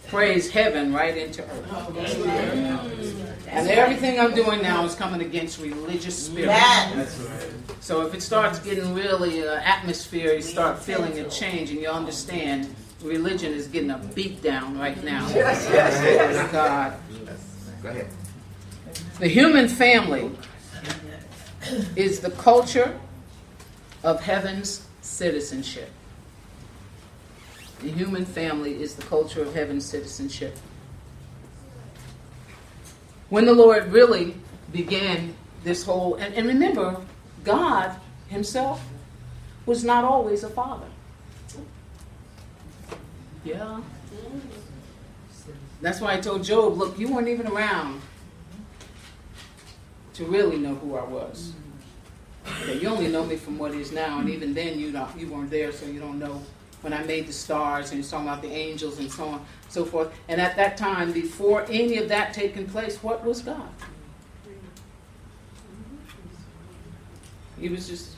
praise heaven right into earth. And everything I'm doing now is coming against religious spirit. So if it starts getting really atmosphere, you start feeling a change, and you understand religion is getting a beat down right now. Yes. God. Go ahead. The human family is the culture of heaven's citizenship. The human family is the culture of heaven's citizenship. When the Lord really began this whole, and remember, God himself was not always a father. Yeah. That's why I told Job, look, you weren't even around to really know who I was. Okay, you only know me from what is now, and even then you weren't there, so you don't know when I made the stars, and you're talking about the angels and so on, so forth. And at that time, before any of that taking place, what was God? He was just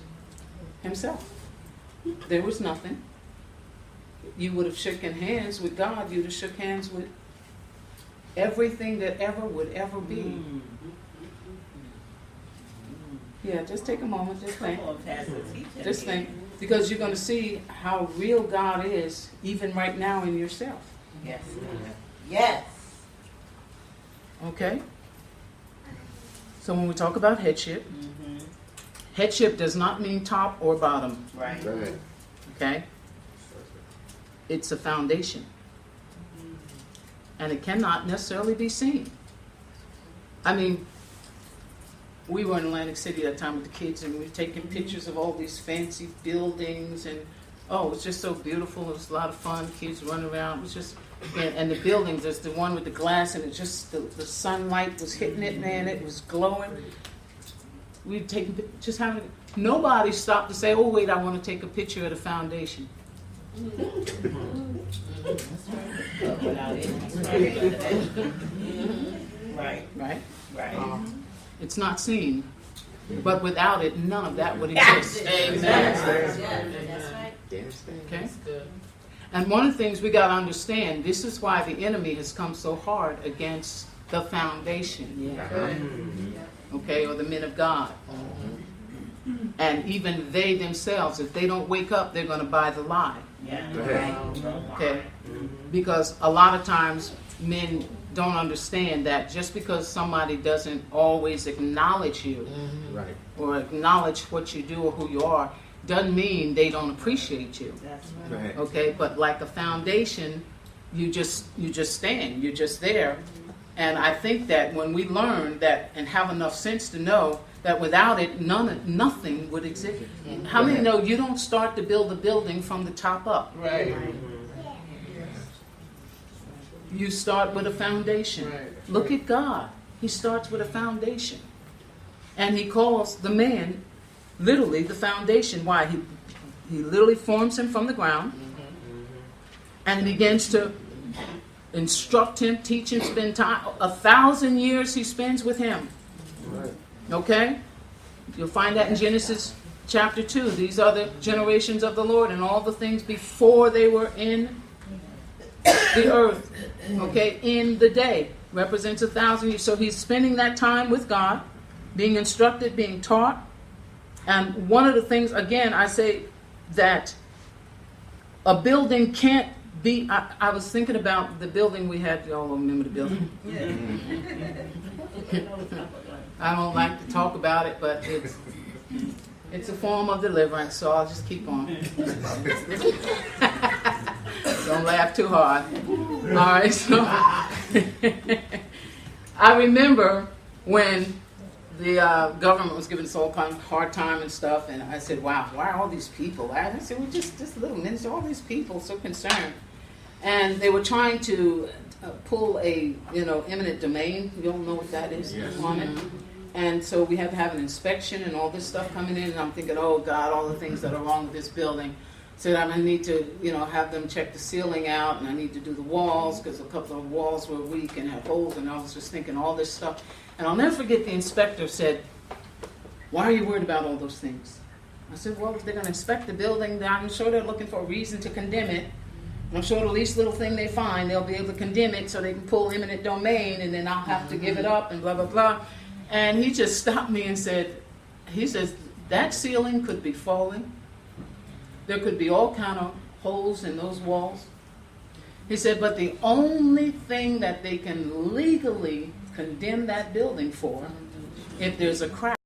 himself. There was nothing. You would have shaken hands with God. You'd have shook hands with everything that ever would ever be. Yeah, just take a moment, just think. Just think. Because you're going to see how real God is, even right now in yourself. Yes. Yes. Okay? So when we talk about headship, headship does not mean top or bottom. Right. Okay? It's a foundation. And it cannot necessarily be seen. I mean, we were in Atlantic City that time with the kids, and we were taking pictures of all these fancy buildings, and it was just so beautiful. It was a lot of fun. Kids running around. It was just, and the buildings, there's the one with the glass, and it just, the sunlight was hitting it, man. It was glowing. We'd taken, just having, nobody stopped to say, oh, wait, I want to take a picture of the foundation. Right. It's not seen, but without it, none of that would exist. Amen. That's right. Okay? And one of the things we got to understand, this is why the enemy has come so hard against the foundation. Okay, or the men of God. And even they themselves, if they don't wake up, they're going to buy the lie. Okay? Because a lot of times men don't understand that just because somebody doesn't always acknowledge you or acknowledge what you do or who you are, doesn't mean they don't appreciate you. That's right. Okay? But like a foundation, you just stand. You're just there. And I think that when we learn that and have enough sense to know that without it, nothing would exist. How many know you don't start to build a building from the top up? Right. You start with a foundation. Right. Look at God. He starts with a foundation. And he calls the man literally the foundation. Why? He literally forms him from the ground and begins to instruct him, teach him, spend time. 1,000 years he spends with him. Okay? You'll find that in Genesis chapter 2. These are the generations of the Lord and all the things before they were in the earth. Okay? In the day. Represents 1,000 years. So he's spending that time with God, being instructed, being taught. And one of the things, again, I say that a building can't be, I was thinking about the building we had, y'all remember the building? I don't like to talk about it, but it's a form of deliverance, so I'll just keep on. Don't laugh too hard. All right, so I remember when the government was giving us all kind of hard time and stuff, and I said, wow, why are all these people? I said, we're just little minister, all these people so concerned. And they were trying to pull a, eminent domain. You all know what that is on it. And so we had to have an inspection and all this stuff coming in, and I'm thinking, oh God, all the things that are wrong with this building. So I need to, have them check the ceiling out, and I need to do the walls, because a couple of walls were weak and had holes, and I was just thinking all this stuff. And I'll never forget the inspector said, why are you worried about all those things? I said, well, if they're going to inspect the building, I'm sure they're looking for a reason to condemn it. I'm sure the least little thing they find, they'll be able to condemn it so they can pull eminent domain, and then I'll have to give it up and blah, blah, blah. And he just stopped me and said, he says, that ceiling could be falling. There could be all kind of holes in those walls. He said, but the only thing that they can legally condemn that building for, if there's a crack